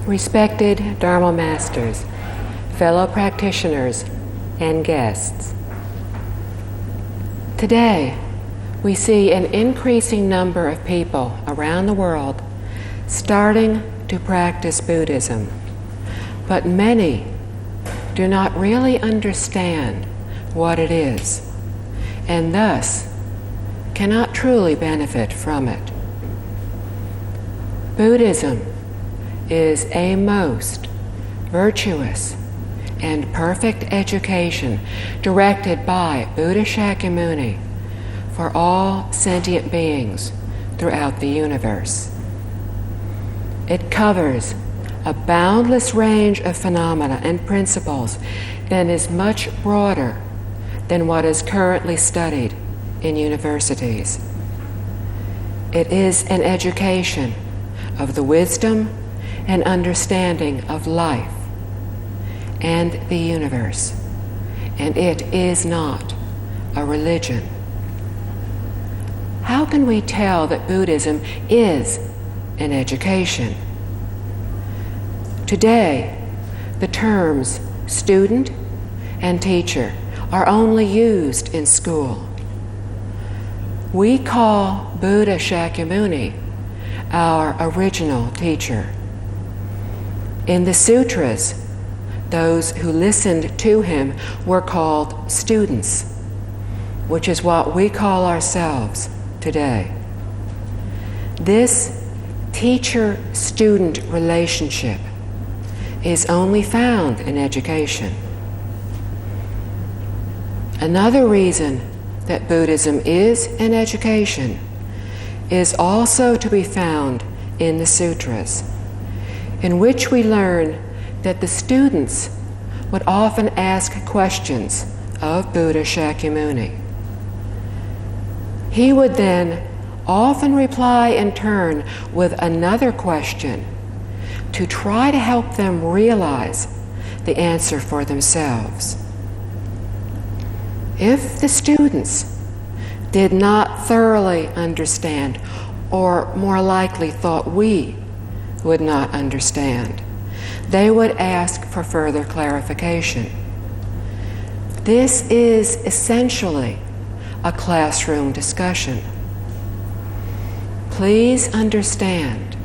Respected Dharma Masters, fellow practitioners, and guests. Today, we see an increasing number of people around the world starting to practice Buddhism, but many do not really understand what it is, and thus cannot truly benefit from it. Buddhism is a most virtuous and perfect education directed by Buddha Shakyamuni for all sentient beings throughout the universe. It covers a boundless range of phenomena and principles and is much broader than what is currently studied in universities. It is an education of the wisdom and understanding of life and the universe, and it is not a religion. How can we tell that Buddhism is an education? Today, the terms student and teacher are only used in school. We call Buddha Shakyamuni our original teacher. In the sutras, those who listened to him were called students, which is what we call ourselves today. This teacher-student relationship is only found in education. Another reason that Buddhism is an education is also to be found in the sutras, in which we learn that the students would often ask questions of Buddha Shakyamuni. He would then often reply in turn with another question to try to help them realize the answer for themselves. If the students did not thoroughly understand, or more likely thought we would not understand, they would ask for further clarification. This is essentially a classroom discussion. Please understand,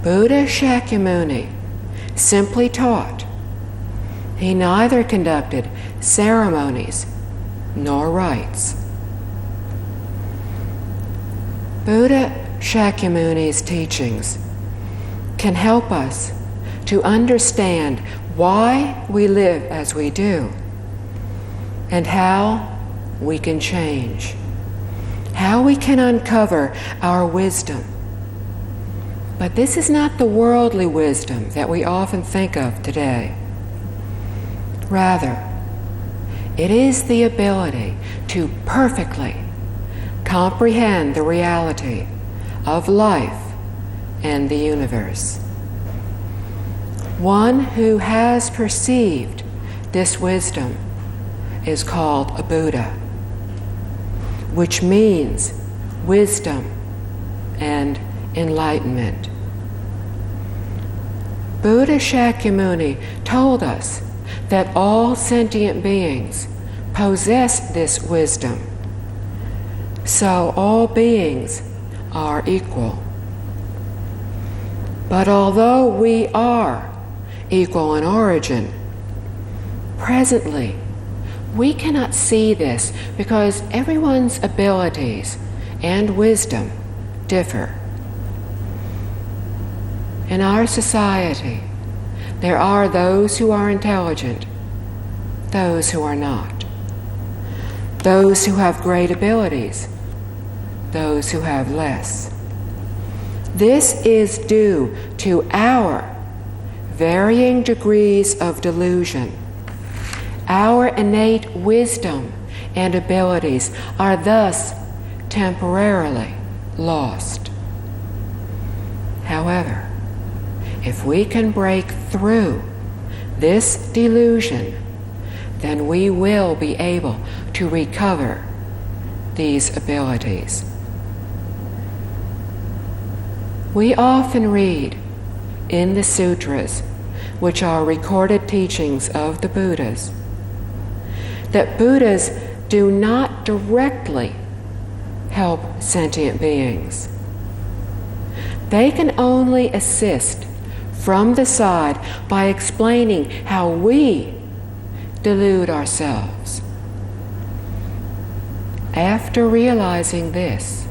Buddha Shakyamuni simply taught. He neither conducted ceremonies nor rites. Buddha Shakyamuni's teachings can help us to understand why we live as we do and how we can change, how we can uncover our wisdom. But this is not the worldly wisdom that we often think of today. Rather, it is the ability to perfectly comprehend the reality of life and the universe. One who has perceived this wisdom is called a Buddha, which means wisdom and enlightenment. Buddha Shakyamuni told us that all sentient beings possess this wisdom, so all beings are equal. But although we are equal in origin, presently we cannot see this because everyone's abilities and wisdom differ. In our society, there are those who are intelligent, those who are not, those who have great abilities, those who have less. This is due to our varying degrees of delusion. Our innate wisdom and abilities are thus temporarily lost. However, if we can break through this delusion, then we will be able to recover these abilities. We often read in the sutras, which are recorded teachings of the Buddhas, that Buddhas do not directly help sentient beings. They can only assist from the side by explaining how we delude ourselves. After realizing this,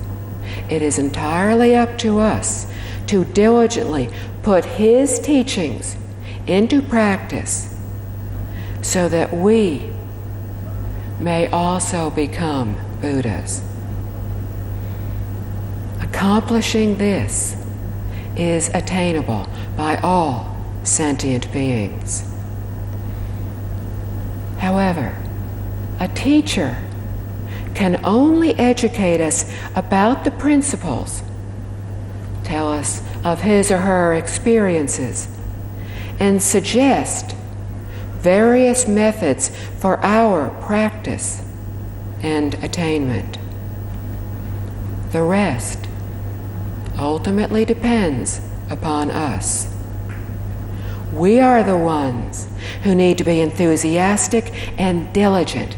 it is entirely up to us to diligently put his teachings into practice so that we may also become Buddhas. Accomplishing this is attainable by all sentient beings. However, a teacher can only educate us about the principles, tell us of his or her experiences, and suggest various methods for our practice and attainment. The rest ultimately depends upon us. We are the ones who need to be enthusiastic and diligent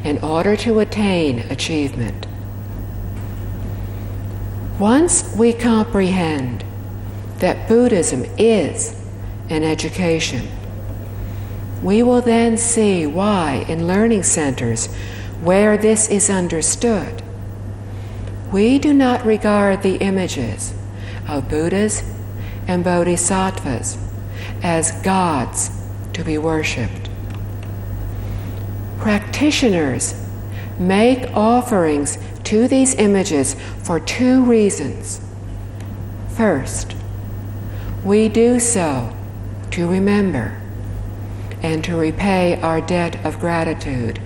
in order to attain achievement. Once we comprehend that Buddhism is an education, we will then see why in learning centers where this is understood, we do not regard the images of Buddhas and Bodhisattvas as gods to be worshipped. Practitioners make offerings to these images for two reasons. First, we do so to remember and to repay our debt of gratitude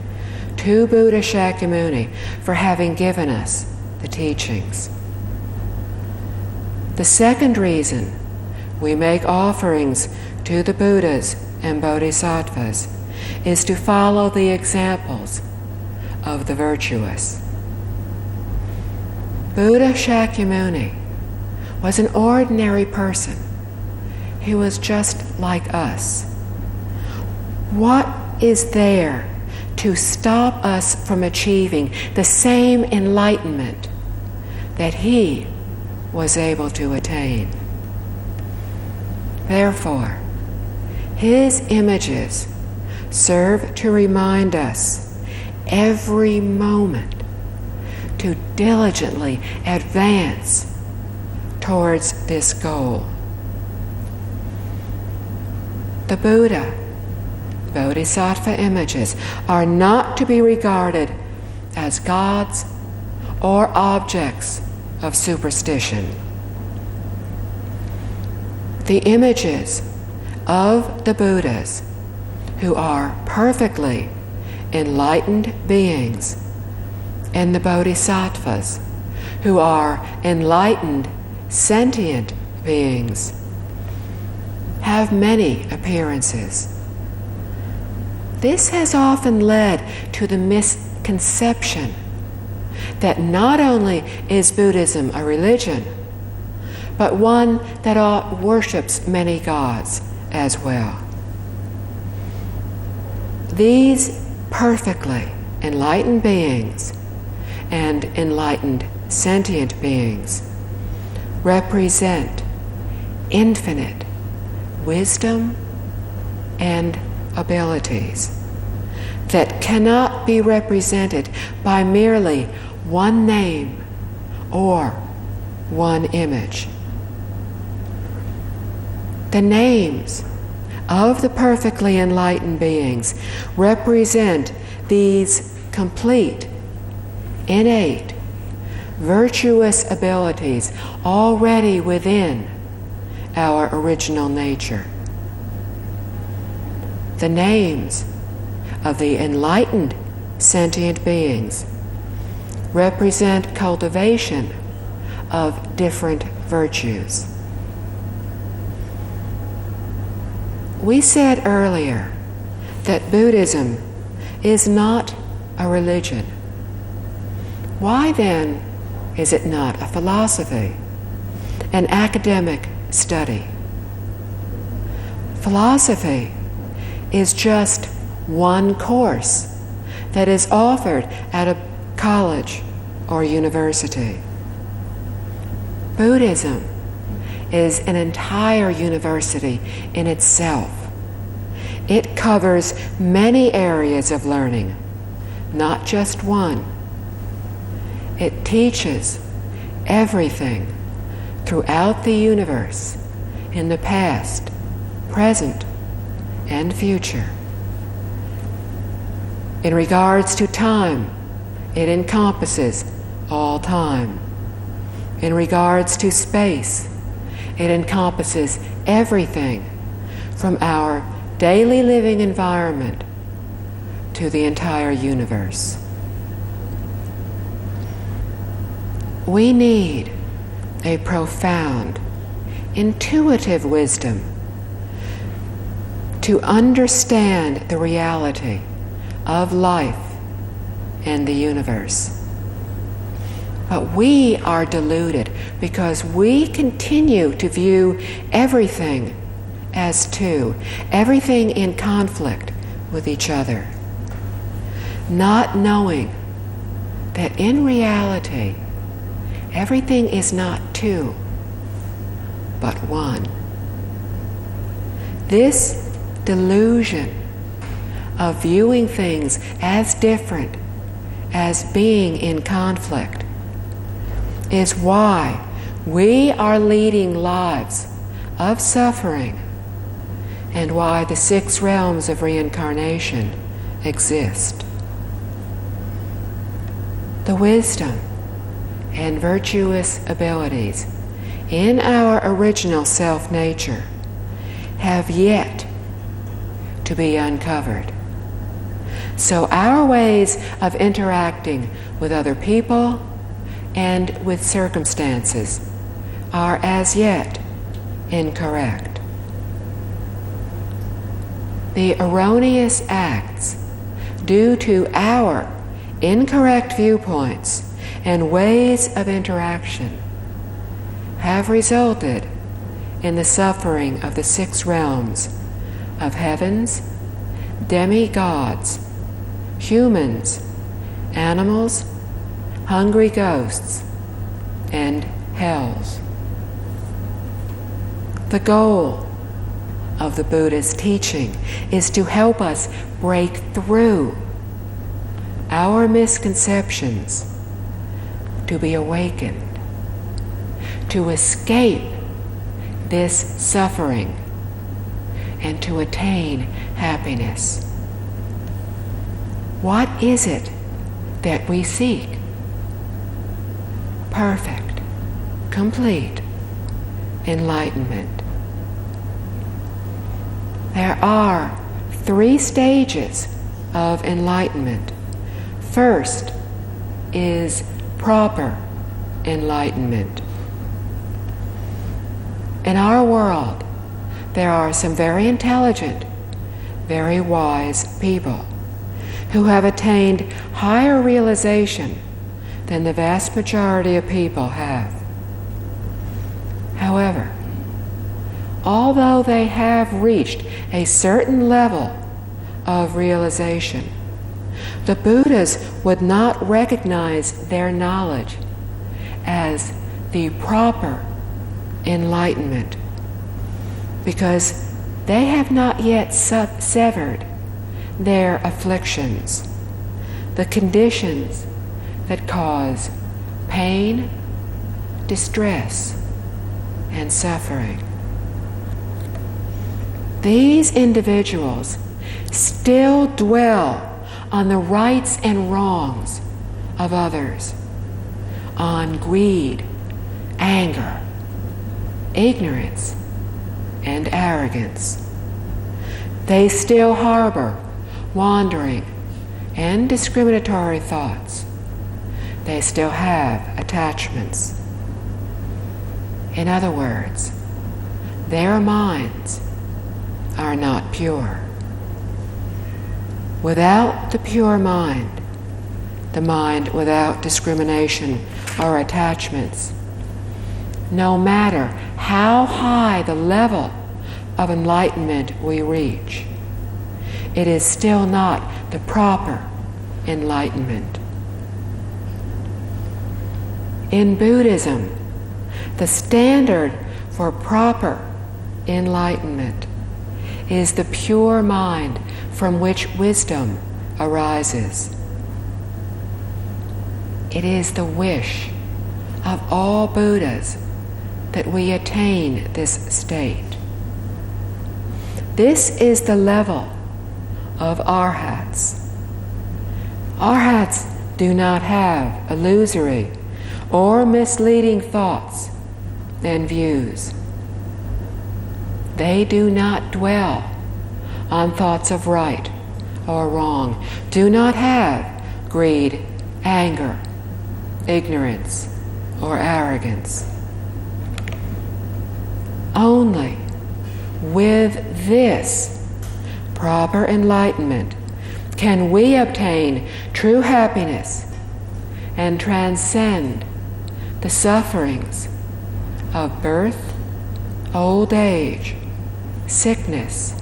to Buddha Shakyamuni for having given us the teachings. The second reason we make offerings to the Buddhas and Bodhisattvas is to follow the examples of the virtuous. Buddha Shakyamuni was an ordinary person. He was just like us. What is there to stop us from achieving the same enlightenment that he was able to attain? Therefore, his images serve to remind us every moment to diligently advance towards this goal. The Buddha, Bodhisattva images are not to be regarded as gods or objects of superstition. The images of the Buddhas, who are perfectly enlightened beings, and the Bodhisattvas, who are enlightened sentient beings, have many appearances. This has often led to the misconception that not only is Buddhism a religion, but one that worships many gods as well. These perfectly enlightened beings and enlightened sentient beings represent infinite wisdom and abilities that cannot be represented by merely one name or one image. The names of the perfectly enlightened beings represent these complete, innate, virtuous abilities already within our original nature. The names of the enlightened sentient beings represent cultivation of different virtues. We said earlier that Buddhism is not a religion. Why then is it not a philosophy, an academic study? Philosophy is just one course that is offered at a college or university. Buddhism is an entire university in itself. It covers many areas of learning, not just one. It teaches everything throughout the universe in the past, present, and future. In regards to time, it encompasses all time. In regards to space, it encompasses everything from our daily living environment to the entire universe. We need a profound, intuitive wisdom to understand the reality of life and the universe. But we are deluded because we continue to view everything as two, everything in conflict with each other, not knowing that in reality, everything is not two, but one. This delusion of viewing things as different, as being in conflict, is why we are leading lives of suffering and why the 6 realms of reincarnation exist. The wisdom and virtuous abilities in our original self-nature have yet to be uncovered. So our ways of interacting with other people and with circumstances are as yet incorrect. The erroneous acts due to our incorrect viewpoints and ways of interaction have resulted in the suffering of the 6 realms of heavens, demigods, humans, animals, hungry ghosts, and hells. The goal of the Buddha's teaching is to help us break through our misconceptions, to be awakened, to escape this suffering, and to attain happiness. What is it that we seek? Perfect, complete enlightenment. There are 3 stages of enlightenment. First is proper enlightenment. In our world, there are some very intelligent, very wise people who have attained higher realization than the vast majority of people have. However, although they have reached a certain level of realization, the Buddhas would not recognize their knowledge as the proper enlightenment because they have not yet severed their afflictions, the conditions that cause pain, distress, and suffering. These individuals still dwell on the rights and wrongs of others, on greed, anger, ignorance, and arrogance. They still harbor wandering and discriminatory thoughts. They still have attachments. In other words, their minds are not pure. Without the pure mind, the mind without discrimination or attachments, no matter how high the level of enlightenment we reach, it is still not the proper enlightenment. In Buddhism, the standard for proper enlightenment is the pure mind from which wisdom arises. It is the wish of all Buddhas that we attain this state. This is the level of arhats. Arhats do not have illusory or misleading thoughts and views. They do not dwell on thoughts of right or wrong, do not have greed, anger, ignorance, or arrogance. Only with this proper enlightenment can we obtain true happiness and transcend the sufferings of birth, old age, sickness,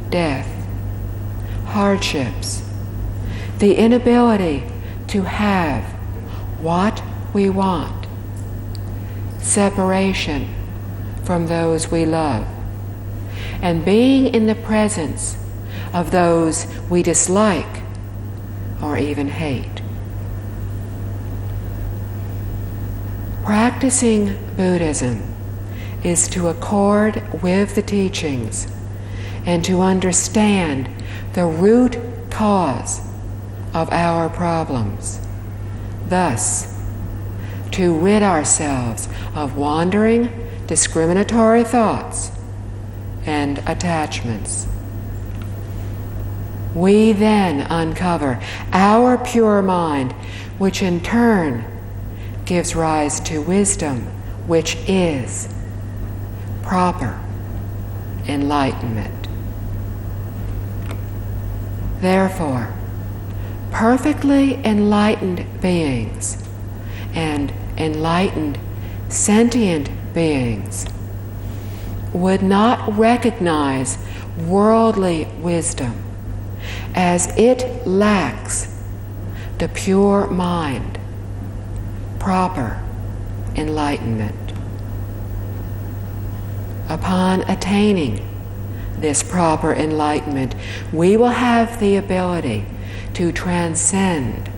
death, hardships, the inability to have what we want, separation from those we love, and being in the presence of those we dislike or even hate. Practicing Buddhism is to accord with the teachings and to understand the root cause of our problems. Thus, to rid ourselves of wandering, discriminatory thoughts and attachments. We then uncover our pure mind, which in turn gives rise to wisdom, which is proper enlightenment. Therefore, perfectly enlightened beings and enlightened sentient beings would not recognize worldly wisdom, as it lacks the pure mind, proper enlightenment. Upon attaining this proper enlightenment, we will have the ability to transcend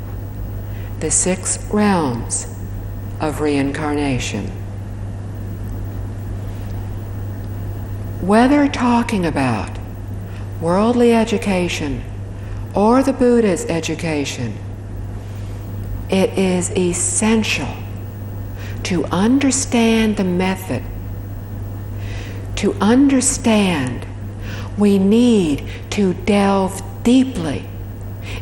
the 6 realms of reincarnation. Whether talking about worldly education or the Buddha's education, it is essential to understand the method. To understand, we need to delve deeply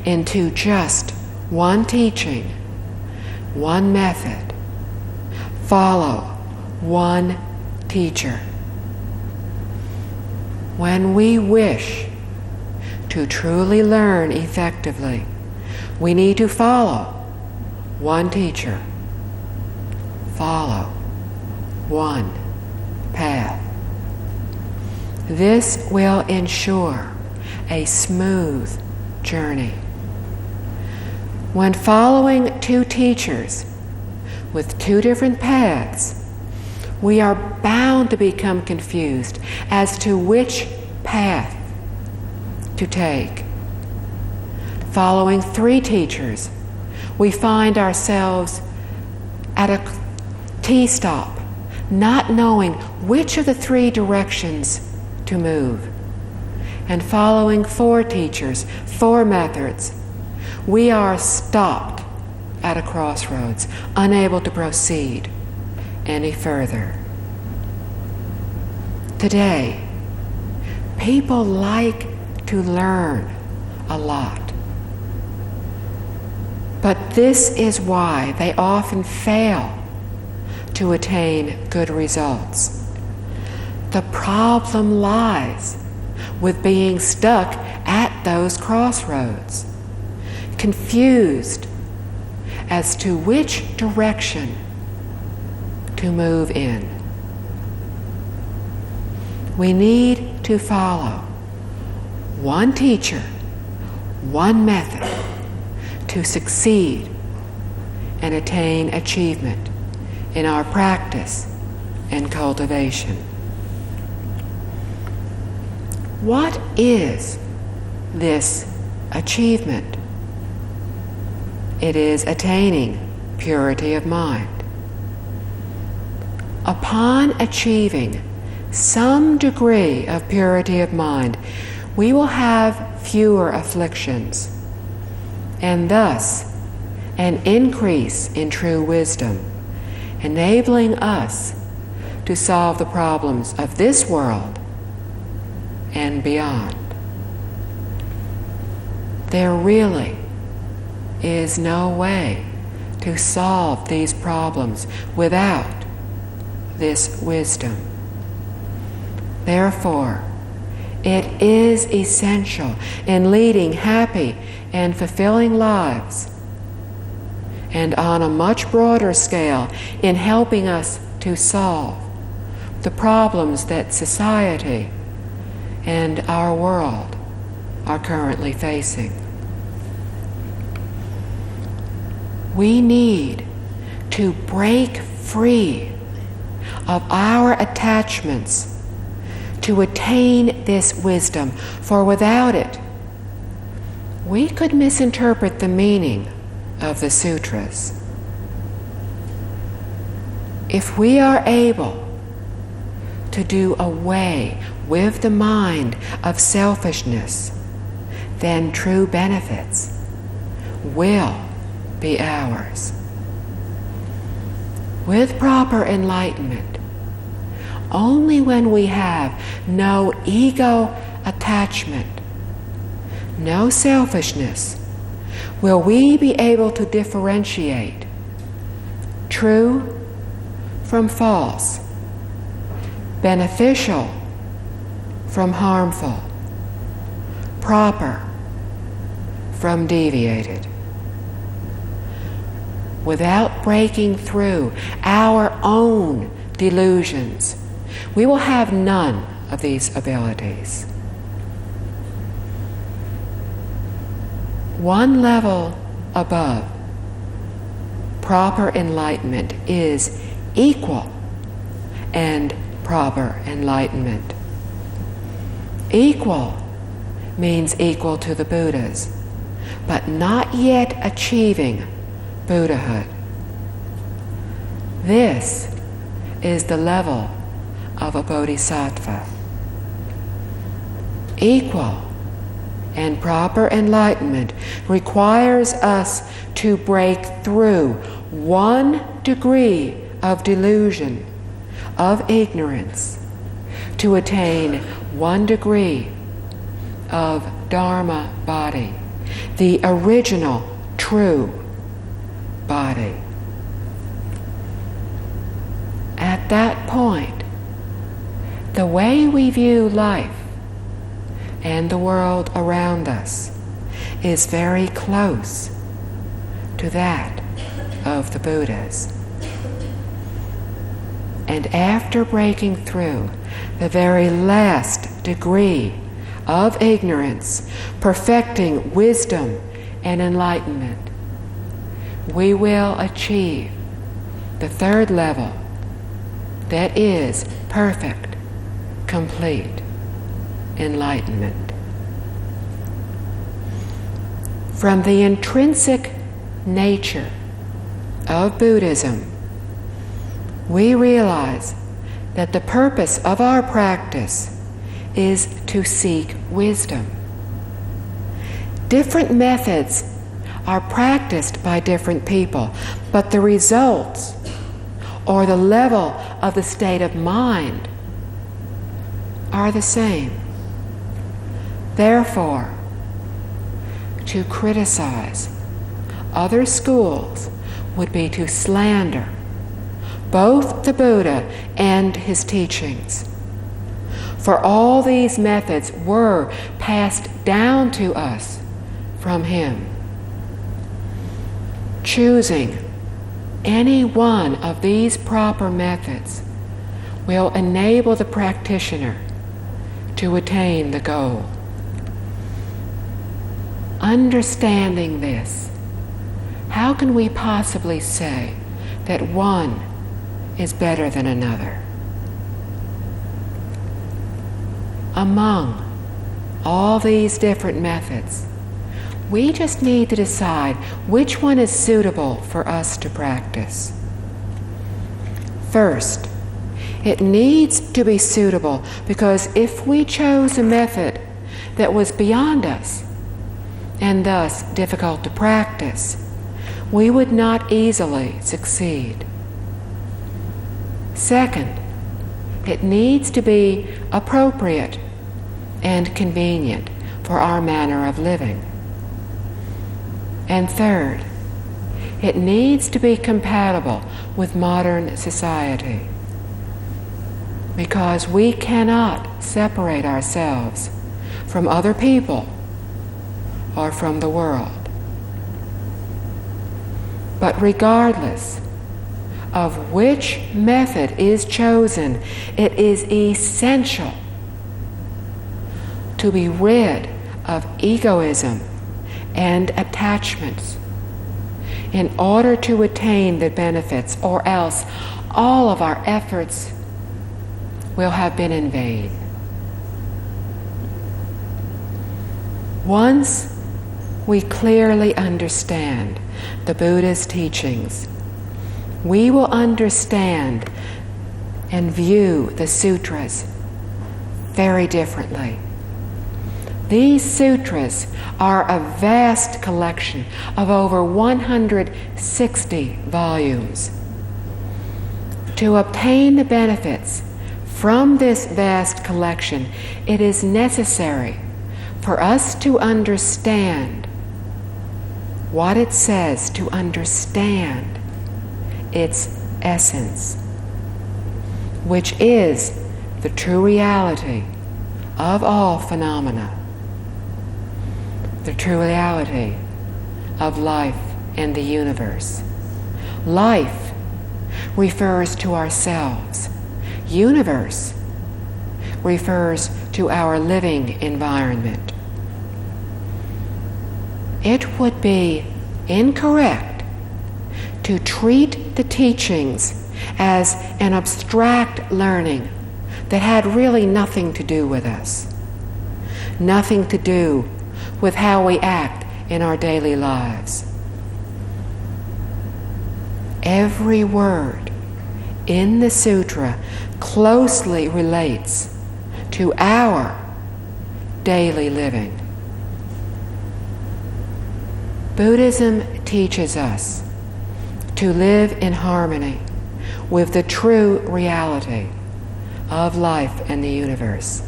into just one teaching, one method, follow one teacher. When we wish to truly learn effectively, we need to follow one teacher, follow one path. This will ensure a smooth journey. When following 2 teachers with 2 different paths, we are bound to become confused as to which path to take. Following 3 teachers, we find ourselves at a T-stop, not knowing which of the 3 directions to move. And following 4 teachers, 4 methods, we are stopped at a crossroads, unable to proceed any further. Today, people like to learn a lot. But this is why they often fail to attain good results. The problem lies with being stuck at those crossroads, confused as to which direction to move in. we need to follow one teacher, one method to succeed and attain achievement in our practice and cultivation. What is this achievement? It is attaining purity of mind. Upon achieving some degree of purity of mind, we will have fewer afflictions, and thus an increase in true wisdom, enabling us to solve the problems of this world and beyond. There really is no way to solve these problems without this wisdom. Therefore, it is essential in leading happy and fulfilling lives, and on a much broader scale in helping us to solve the problems that society and our world are currently facing. We need to break free of our attachments to attain this wisdom, for without it, we could misinterpret the meaning of the sutras. If we are able to do away with the mind of selfishness, then true benefits will be ours. With proper enlightenment, only when we have no ego attachment, no selfishness, will we be able to differentiate true from false, beneficial from harmful, proper from deviated. Without breaking through our own delusions, we will have none of these abilities. One level above proper enlightenment is equal and proper enlightenment. Equal means equal to the Buddhas, but not yet achieving Buddhahood. This is the level of a bodhisattva. Equal and proper enlightenment requires us to break through 1 degree of delusion, of ignorance, to attain 1 degree of Dharma body, the original true body. At that point, the way we view life and the world around us is very close to that of the Buddhas. And after breaking through the very last degree of ignorance, perfecting wisdom and enlightenment, we will achieve the 3rd level, that is perfect, complete enlightenment. From the intrinsic nature of Buddhism, we realize that the purpose of our practice is to seek wisdom. Different methods are practiced by different people, but the results or the level of the state of mind are the same. Therefore, to criticize other schools would be to slander both the Buddha and his teachings. For all these methods were passed down to us from him. Choosing any one of these proper methods will enable the practitioner to attain the goal. Understanding this, how can we possibly say that one is better than another? Among all these different methods, we just need to decide which one is suitable for us to practice. First, it needs to be suitable, because if we chose a method that was beyond us and thus difficult to practice, we would not easily succeed. Second, it needs to be appropriate and convenient for our manner of living. And third, it needs to be compatible with modern society, because we cannot separate ourselves from other people or from the world. But regardless of which method is chosen, it is essential to be rid of egoism and attachments in order to attain the benefits, or else all of our efforts will have been in vain. Once we clearly understand the Buddha's teachings, we will understand and view the sutras very differently. These sutras are a vast collection of over 160 volumes. To obtain the benefits from this vast collection, it is necessary for us to understand what it says, to understand its essence, which is the true reality of all phenomena, the true reality of life and the universe. Life refers to ourselves. Universe refers to our living environment. It would be incorrect to treat the teachings as an abstract learning that had really nothing to do with us, nothing to do with how we act in our daily lives. Every word in the sutra closely relates to our daily living. Buddhism teaches us to live in harmony with the true reality of life and the universe.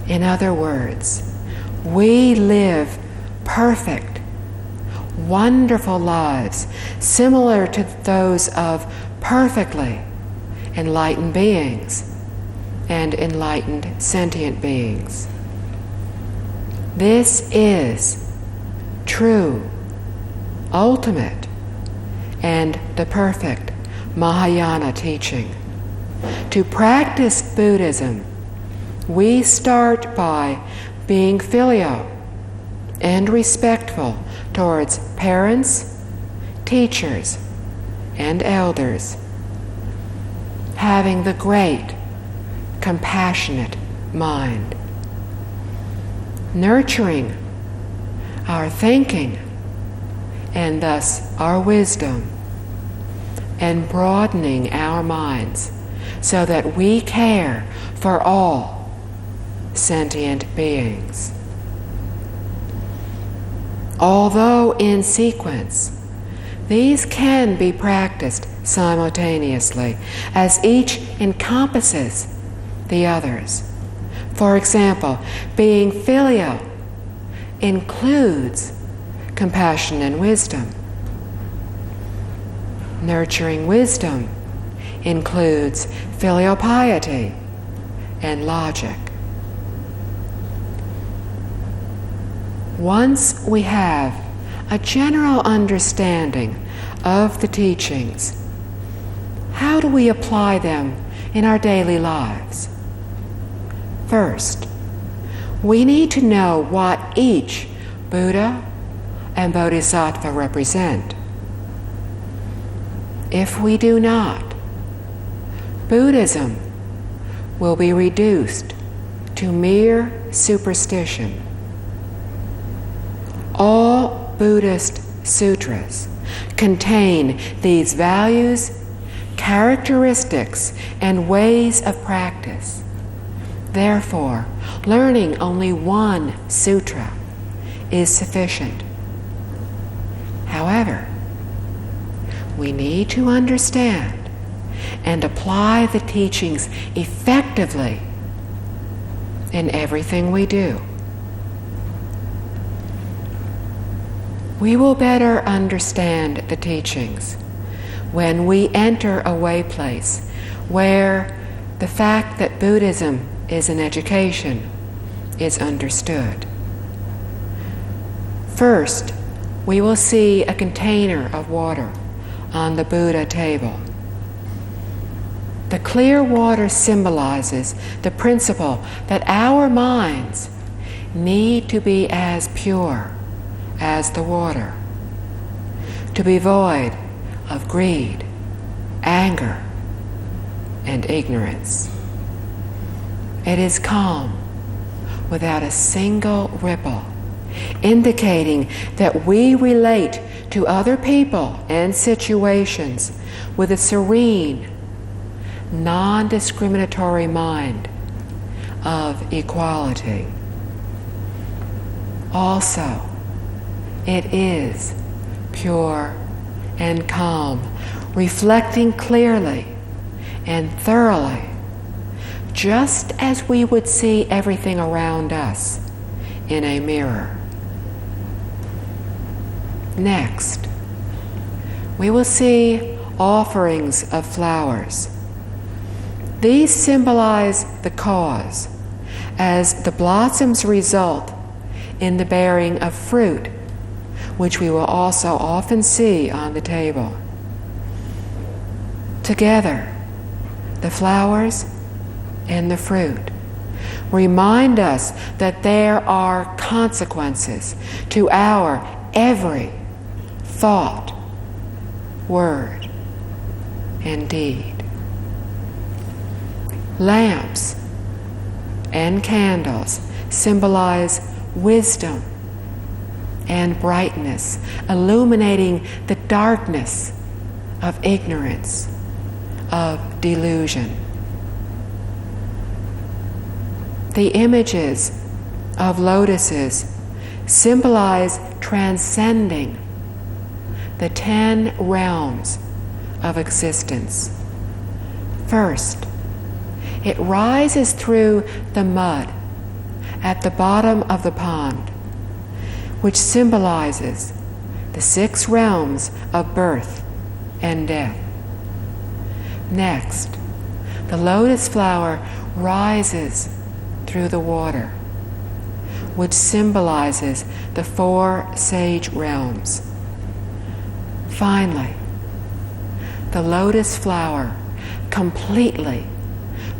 In other words, we live perfect, wonderful lives similar to those of perfectly enlightened beings and enlightened sentient beings. This is true, ultimate, and the perfect Mahayana teaching. To practice Buddhism, we start by being filial and respectful towards parents, teachers, and elders, having the great, compassionate mind, nurturing our thinking and thus our wisdom, and broadening our minds so that we care for all sentient beings. Although in sequence, these can be practiced simultaneously, as each encompasses the others. For example, being filial includes compassion and wisdom. Nurturing wisdom includes filial piety and logic. Once we have a general understanding of the teachings, how do we apply them in our daily lives? First, we need to know what each Buddha and Bodhisattva represent. If we do not, Buddhism will be reduced to mere superstition. All Buddhist sutras contain these values, characteristics, and ways of practice. Therefore, learning only one sutra is sufficient. However, we need to understand and apply the teachings effectively in everything we do. We will better understand the teachings when we enter a way place where the fact that Buddhism is an education is understood. First, we will see a container of water on the Buddha table. The clear water symbolizes the principle that our minds need to be as pure as the water, to be void of greed, anger, and ignorance. It is calm, without a single ripple, indicating that we relate to other people and situations with a serene, non-discriminatory mind of equality. Also, it is pure and calm, reflecting clearly and thoroughly, just as we would see everything around us in a mirror. Next, we will see offerings of flowers. These symbolize the cause, as the blossoms result in the bearing of fruit, which we will also often see on the table. Together, the flowers and the fruit remind us that there are consequences to our every thought, word, and deed. Lamps and candles symbolize wisdom and brightness, illuminating the darkness of ignorance, of delusion. The images of lotuses symbolize transcending the 10 realms of existence. First, it rises through the mud at the bottom of the pond, which symbolizes the 6 realms of birth and death. Next, the lotus flower rises through the water, which symbolizes the 4 sage realms. Finally, the lotus flower completely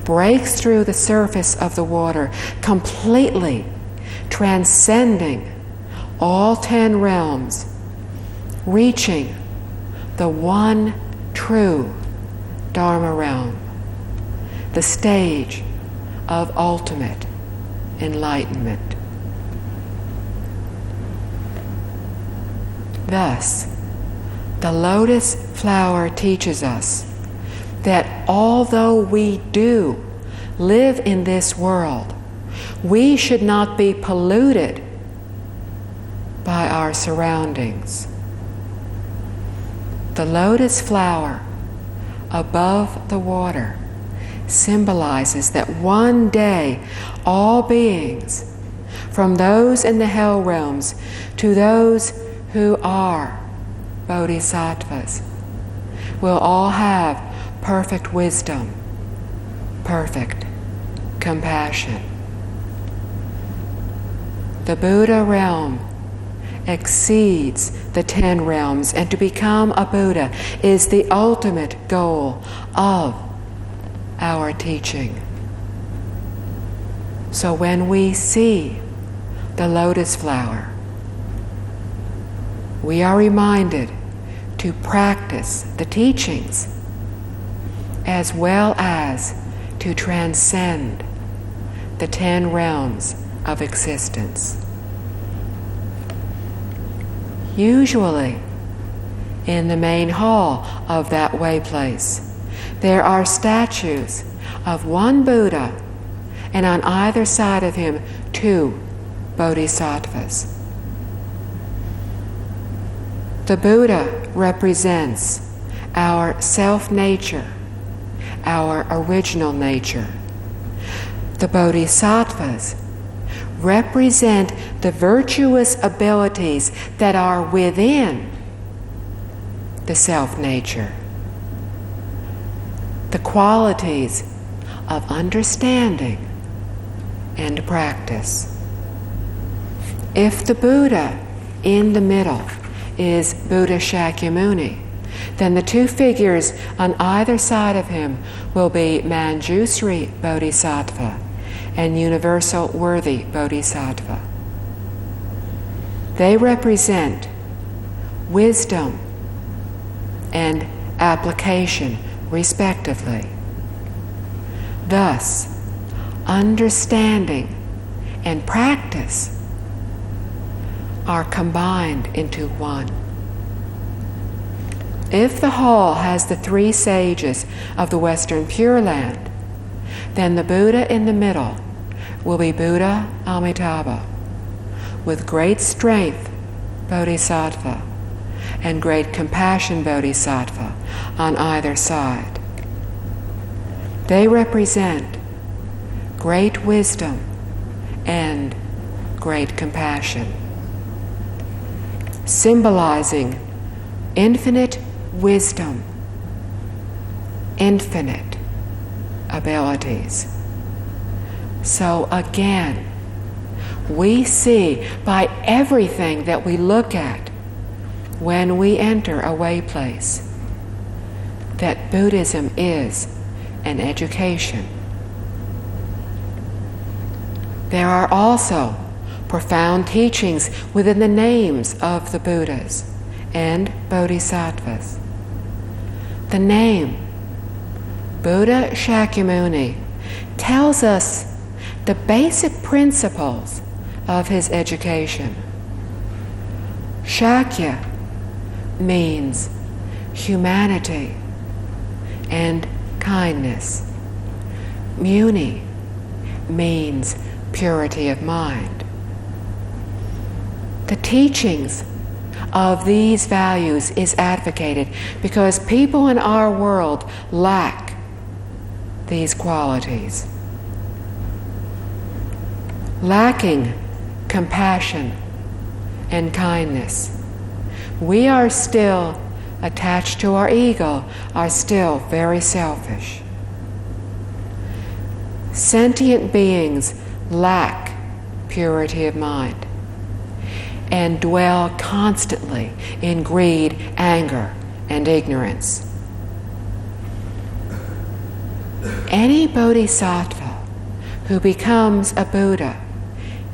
breaks through the surface of the water, completely transcending all 10 realms, reaching the one true Dharma realm, the stage of ultimate enlightenment. Thus, the lotus flower teaches us that although we do live in this world, we should not be polluted by our surroundings. The lotus flower above the water symbolizes that one day all beings, from those in the hell realms to those who are bodhisattvas, will all have perfect wisdom, perfect compassion. The Buddha realm exceeds the 10 realms, and to become a Buddha is the ultimate goal of our teaching. So when we see the lotus flower, we are reminded to practice the teachings as well as to transcend the 10 realms of existence. Usually, in the main hall of that way place, there are statues of one Buddha, and on either side of him 2 bodhisattvas. The Buddha represents our self-nature, our original nature. The bodhisattvas represent the virtuous abilities that are within the self-nature, the qualities of understanding and practice. If the Buddha in the middle is Buddha Shakyamuni, then the 2 figures on either side of him will be Manjusri Bodhisattva and Universal Worthy Bodhisattva. They represent wisdom and application, respectively. Thus, understanding and practice are combined into one. If the hall has the 3 sages of the Western Pure Land, then the Buddha in the middle will be Buddha Amitabha, with great strength Bodhisattva and great compassion Bodhisattva on either side. They represent great wisdom and great compassion, symbolizing infinite wisdom, infinite abilities. So again, we see by everything that we look at when we enter a way place that Buddhism is an education. There are also profound teachings within the names of the Buddhas and Bodhisattvas. The name Buddha Shakyamuni tells us the basic principles of his education. Shakya means humanity and kindness. Muni means purity of mind. The teachings of these values is advocated because people in our world lack these qualities. Lacking compassion and kindness, we are still attached to our ego, are still very selfish. Sentient beings lack purity of mind and dwell constantly in greed, anger, and ignorance. Any bodhisattva who becomes a Buddha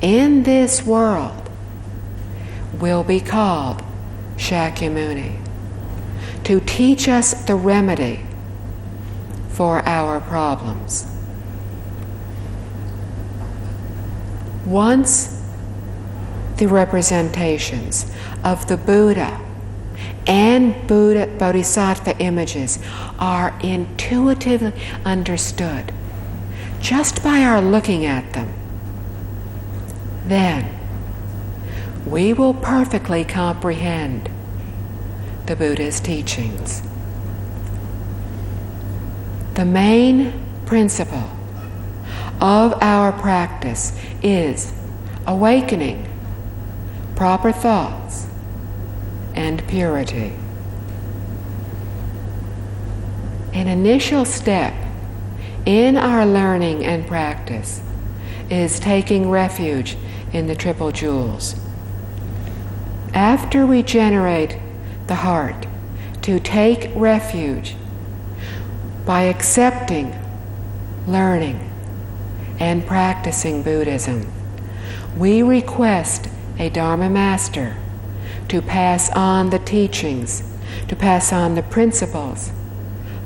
in this world will be called Shakyamuni, to teach us the remedy for our problems. Once the representations of the Buddha and Buddha Bodhisattva images are intuitively understood just by our looking at them, then we will perfectly comprehend the Buddha's teachings. The main principle of our practice is awakening proper thoughts and purity. An initial step in our learning and practice is taking refuge in the Triple Jewels. After we generate the heart to take refuge by accepting, learning, and practicing Buddhism, we request a Dharma master to pass on the teachings, to pass on the principles,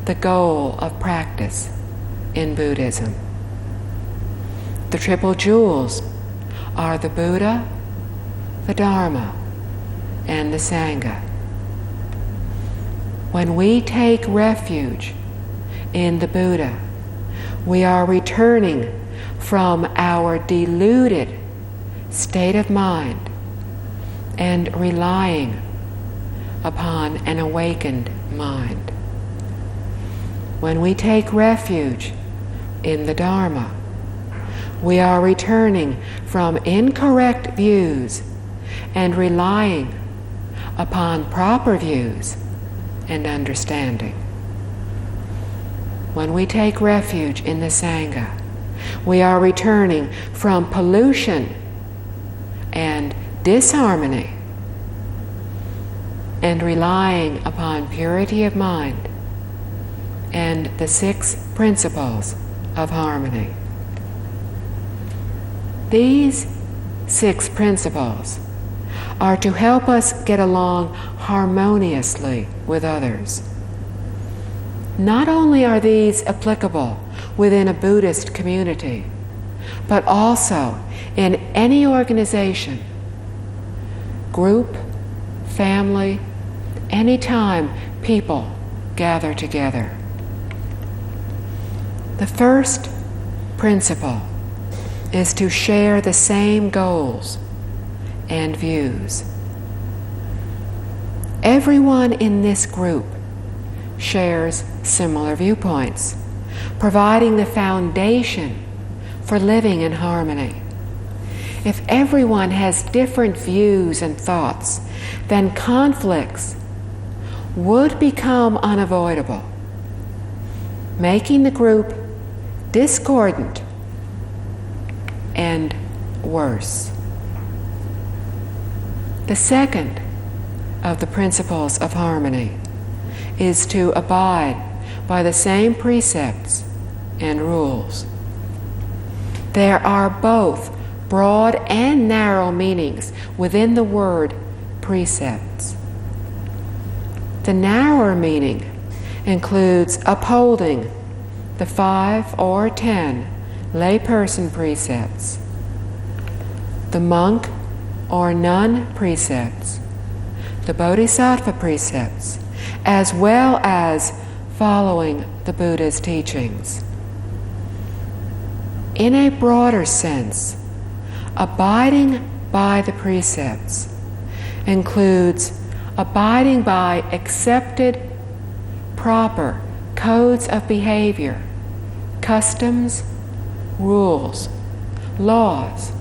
the goal of practice in Buddhism. The Triple Jewels are the Buddha, the Dharma, and the Sangha. When we take refuge in the Buddha, we are returning from our deluded state of mind and relying upon an awakened mind. When we take refuge in the Dharma, we are returning from incorrect views and relying upon proper views and understanding. When we take refuge in the Sangha, we are returning from pollution and disharmony and relying upon purity of mind and the 6 principles of harmony. These 6 principles are to help us get along harmoniously with others. Not only are these applicable within a Buddhist community, but also in any organization, group, family, anytime people gather together. The first principle is to share the same goals and views. Everyone in this group shares similar viewpoints, providing the foundation for living in harmony. If everyone has different views and thoughts, then conflicts would become unavoidable, making the group discordant and worse. The second of the principles of harmony is to abide by the same precepts and rules. There are both broad and narrow meanings within the word precepts. The narrower meaning includes upholding the 5 or 10 layperson precepts, the monk or nun precepts, the bodhisattva precepts, as well as following the Buddha's teachings. In a broader sense, abiding by the precepts includes abiding by accepted, proper codes of behavior, customs, rules, laws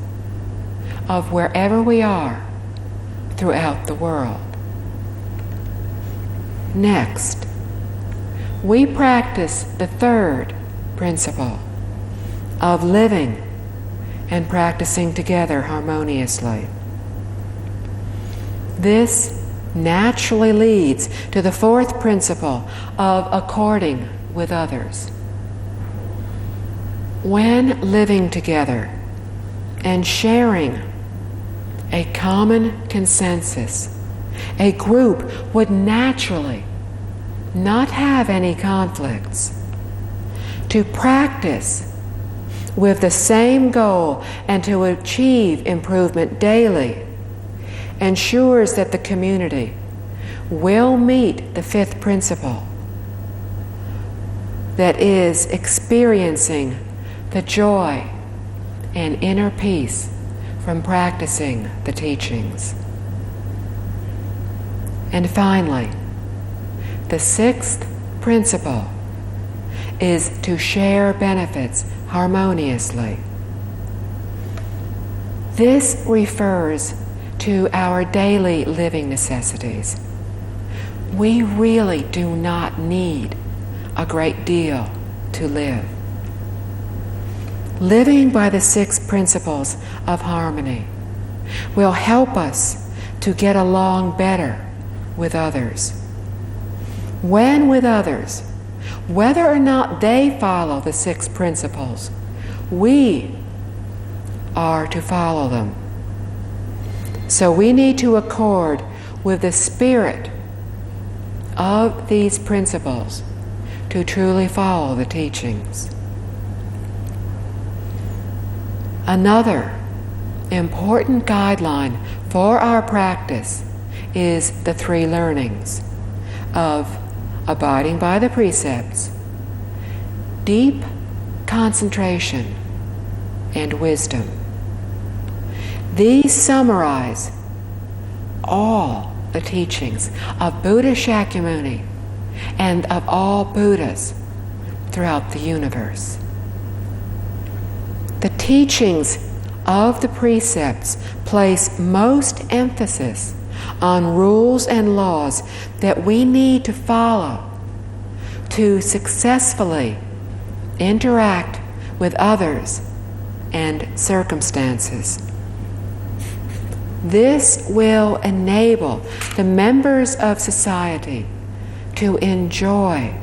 of wherever we are throughout the world. Next, we practice the third principle of living and practicing together harmoniously. This naturally leads to the fourth principle of according with others. When living together and sharing a common consensus, a group would naturally not have any conflicts. To practice with the same goal and to achieve improvement daily ensures that the community will meet the fifth principle, that is, experiencing the joy and inner peace from practicing the teachings. And finally, the sixth principle is to share benefits harmoniously. This refers to our daily living necessities. We really do not need a great deal to live. Living by the six principles of harmony will help us to get along better with others. When with others, whether or not they follow the six principles, We are to follow them. So we need to accord with the spirit of these principles to truly follow the teachings. Another important guideline for our practice is the three learnings of abiding by the precepts, deep concentration, and wisdom. These summarize all the teachings of Buddha Shakyamuni and of all Buddhas throughout the universe. The teachings of the precepts place most emphasis on rules and laws that we need to follow to successfully interact with others and circumstances. This will enable the members of society to enjoy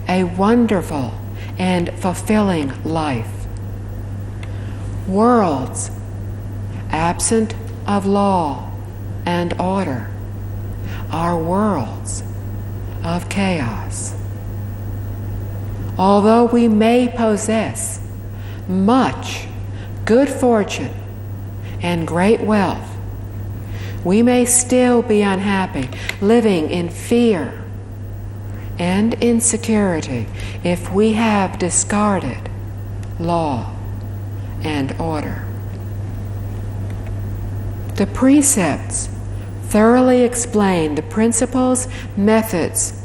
a wonderful and fulfilling life. Worlds absent of law and order are worlds of chaos. Although we may possess much good fortune and great wealth, we may still be unhappy, living in fear and insecurity if we have discarded law and order. The precepts thoroughly explain the principles, methods,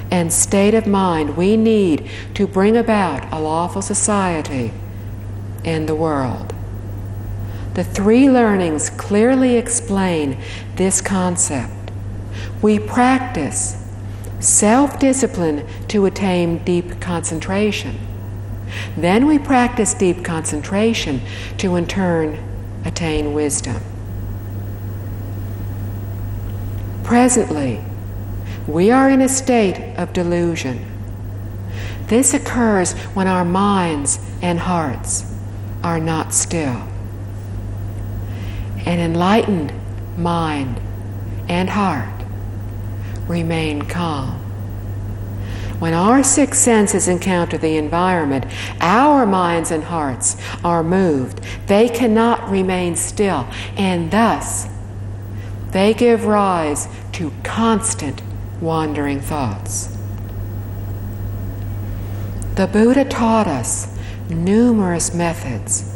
and state of mind we need to bring about a lawful society in the world. The three learnings clearly explain this concept. We practice self-discipline to attain deep concentration. Then we practice deep concentration to in turn attain wisdom. Presently, we are in a state of delusion. This occurs when our minds and hearts are not still. An enlightened mind and heart remain calm. When our six senses encounter the environment, our minds and hearts are moved. They cannot remain still, and thus they give rise to constant wandering thoughts. The Buddha taught us numerous methods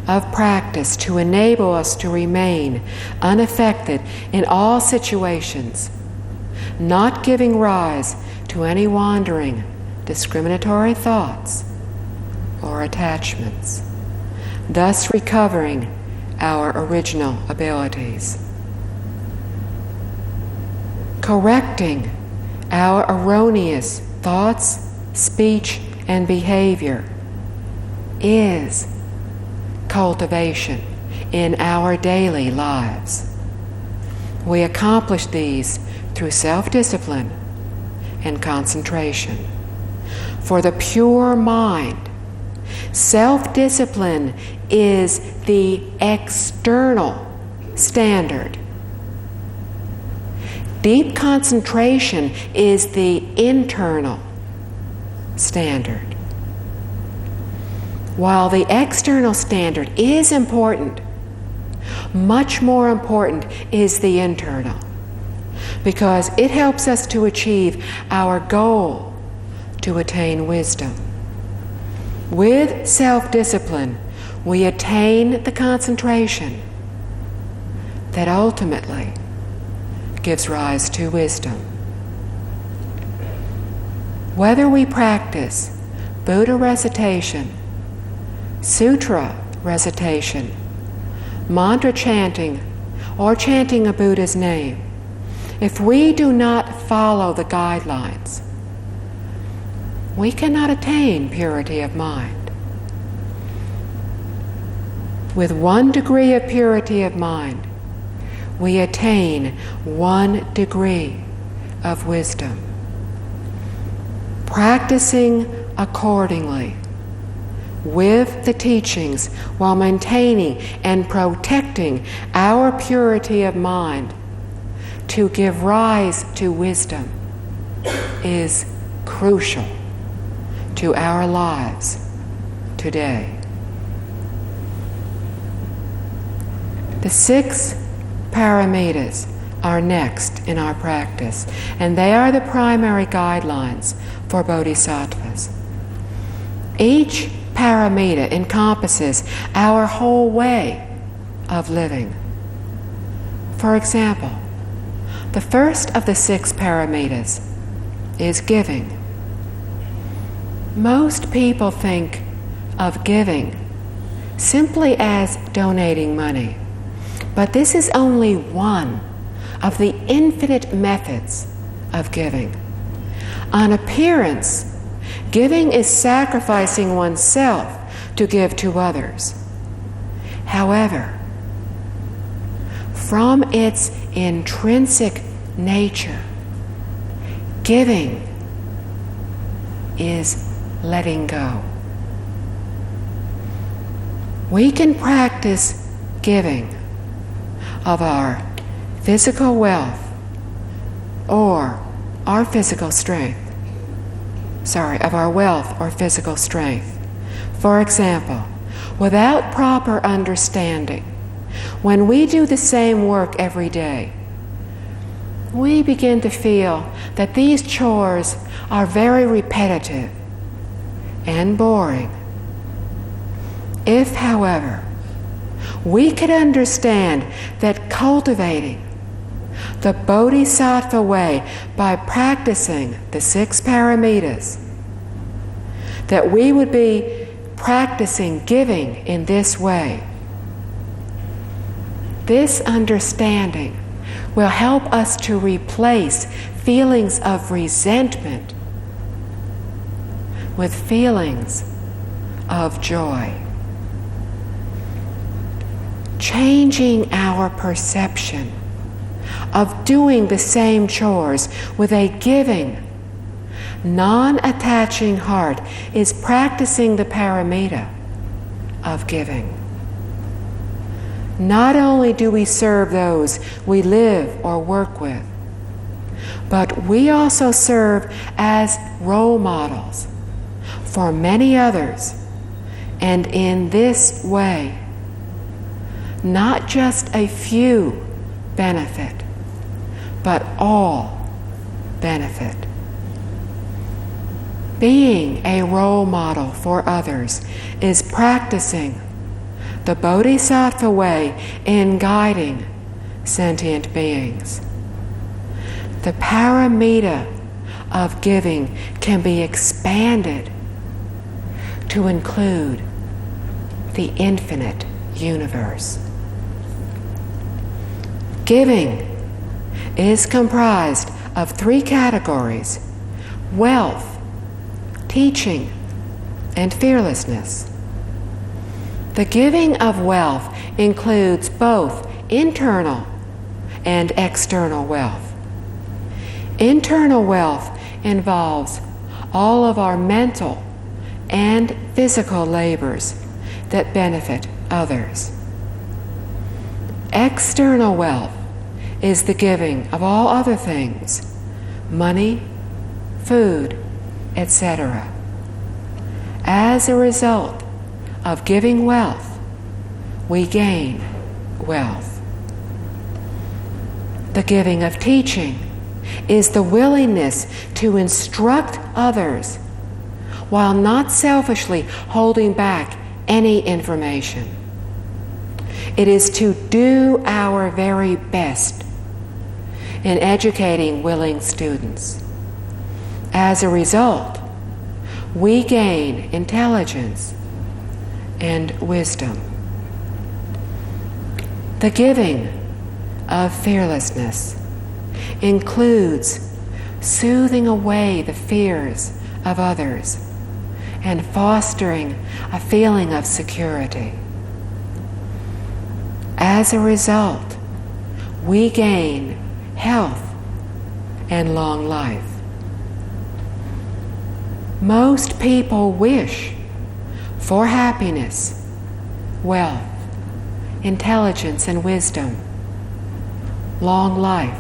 of practice to enable us to remain unaffected in all situations, not giving rise to any wandering, discriminatory thoughts or attachments, thus recovering our original abilities. Correcting our erroneous thoughts, speech, and behavior is cultivation in our daily lives. We accomplish these through self-discipline and concentration. For the pure mind, self-discipline is the external standard. Deep concentration is the internal standard. While the external standard is important, much more important is the internal, because it helps us to achieve our goal to attain wisdom. With self-discipline, we attain the concentration that ultimately gives rise to wisdom. Whether we practice Buddha recitation, sutra recitation, mantra chanting, or chanting a Buddha's name, if we do not follow the guidelines, we cannot attain purity of mind. With 1 degree of purity of mind, we attain 1 degree of wisdom. Practicing accordingly, with the teachings while maintaining and protecting our purity of mind to give rise to wisdom is crucial to our lives today. The 6 paramitas are next in our practice, and they are the primary guidelines for bodhisattvas. Each paramita encompasses our whole way of living. For example, the first of the 6 paramitas is giving. Most people think of giving simply as donating money, but this is only one of the infinite methods of giving. On appearance, giving is sacrificing oneself to give to others. However, from its intrinsic nature, giving is letting go. We can practice giving of our physical wealth or our physical strength. Of our wealth or physical strength. For example, without proper understanding, when we do the same work every day, we begin to feel that these chores are very repetitive and boring. If, however, we could understand that cultivating the bodhisattva way by practicing the 6 paramitas, that we would be practicing giving in this way. This understanding will help us to replace feelings of resentment with feelings of joy. Changing our perception of doing the same chores with a giving, non-attaching heart is practicing the paramita of giving. Not only do we serve those we live or work with, but we also serve as role models for many others, and in this way, not just a few benefit, but all benefit. Being a role model for others is practicing the bodhisattva way in guiding sentient beings. The paramita of giving can be expanded to include the infinite universe. Giving is comprised of 3 categories: wealth, teaching, and fearlessness. The giving of wealth includes both internal and external wealth. Internal wealth involves all of our mental and physical labors that benefit others. External wealth is the giving of all other things, money, food, etc. As a result of giving wealth, we gain wealth. The giving of teaching is the willingness to instruct others while not selfishly holding back any information. It is to do our very best in educating willing students. As a result, we gain intelligence and wisdom. The giving of fearlessness includes soothing away the fears of others and fostering a feeling of security. As a result, we gain health and long life. Most people wish for happiness, wealth, intelligence and wisdom, long life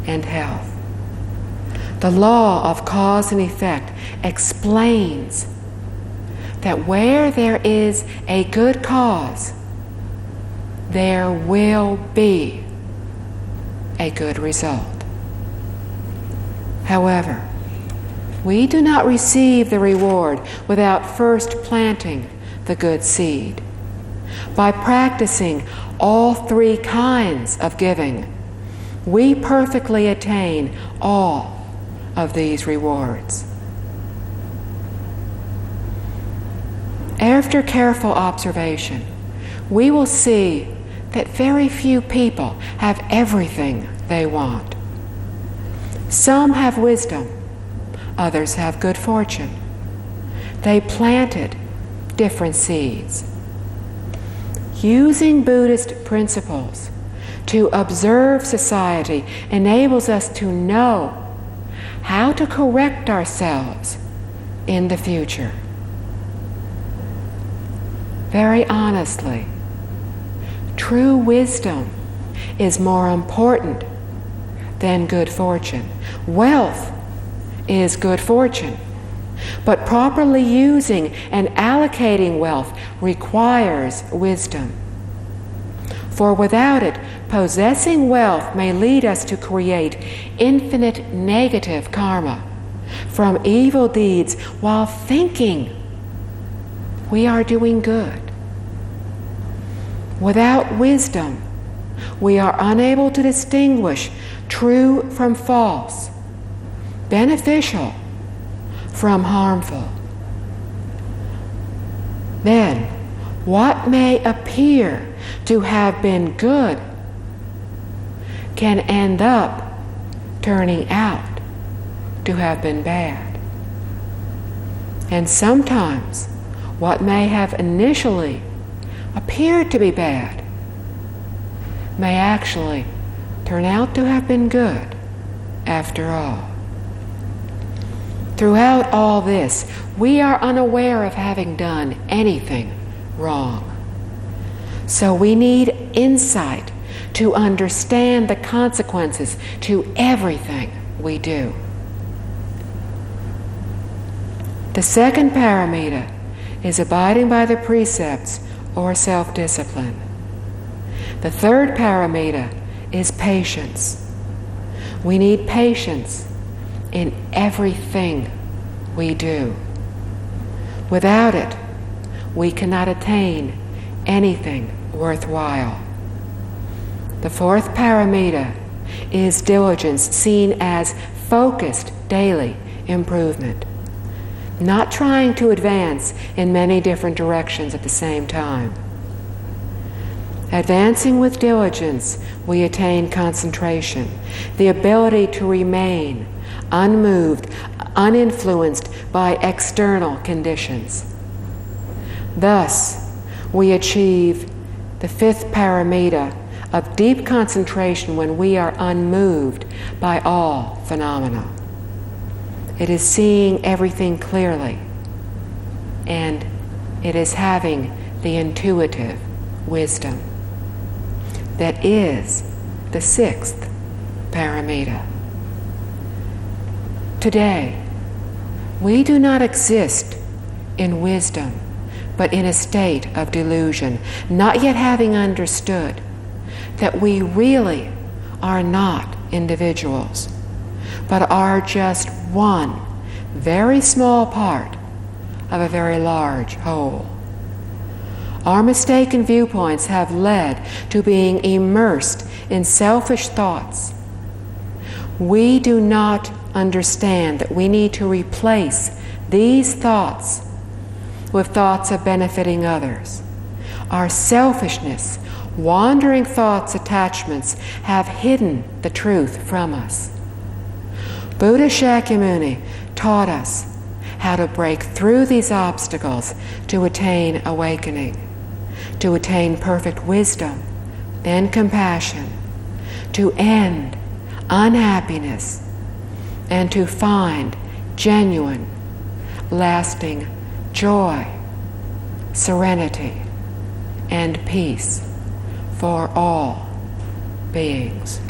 and health. The law of cause and effect explains that where there is a good cause, there will be a good result. However, we do not receive the reward without first planting the good seed. By practicing all three kinds of giving, we perfectly attain all of these rewards. After careful observation, we will see that very few people have everything they want. Some have wisdom, others have good fortune. They planted different seeds. Using Buddhist principles to observe society enables us to know how to correct ourselves in the future. Very honestly, true wisdom is more important than good fortune. Wealth is good fortune, but properly using and allocating wealth requires wisdom. For without it, possessing wealth may lead us to create infinite negative karma from evil deeds while thinking we are doing good. Without wisdom, we are unable to distinguish true from false, beneficial from harmful. Then, what may appear to have been good can end up turning out to have been bad. And sometimes, what may have initially appeared to be bad may actually turn out to have been good after all. Throughout all this, we are unaware of having done anything wrong. So we need insight to understand the consequences to everything we do. The second paramita is abiding by the precepts or self-discipline. The third paramita is patience. We need patience in everything we do. Without it, we cannot attain anything worthwhile. The fourth paramita is diligence, seen as focused daily improvement, not trying to advance in many different directions at the same time. Advancing with diligence, we attain concentration, the ability to remain unmoved, uninfluenced by external conditions. Thus, we achieve the fifth paramita of deep concentration when we are unmoved by all phenomena. It is seeing everything clearly, and it is having the intuitive wisdom that is the sixth paramita. Today, we do not exist in wisdom, but in a state of delusion, not yet having understood that we really are not individuals, but are just one very small part of a very large whole. Our mistaken viewpoints have led to being immersed in selfish thoughts. We do not understand that we need to replace these thoughts with thoughts of benefiting others. Our selfishness, wandering thoughts, attachments have hidden the truth from us. Buddha Shakyamuni taught us how to break through these obstacles to attain awakening, to attain perfect wisdom and compassion, to end unhappiness, and to find genuine, lasting joy serenity, and peace for all beings.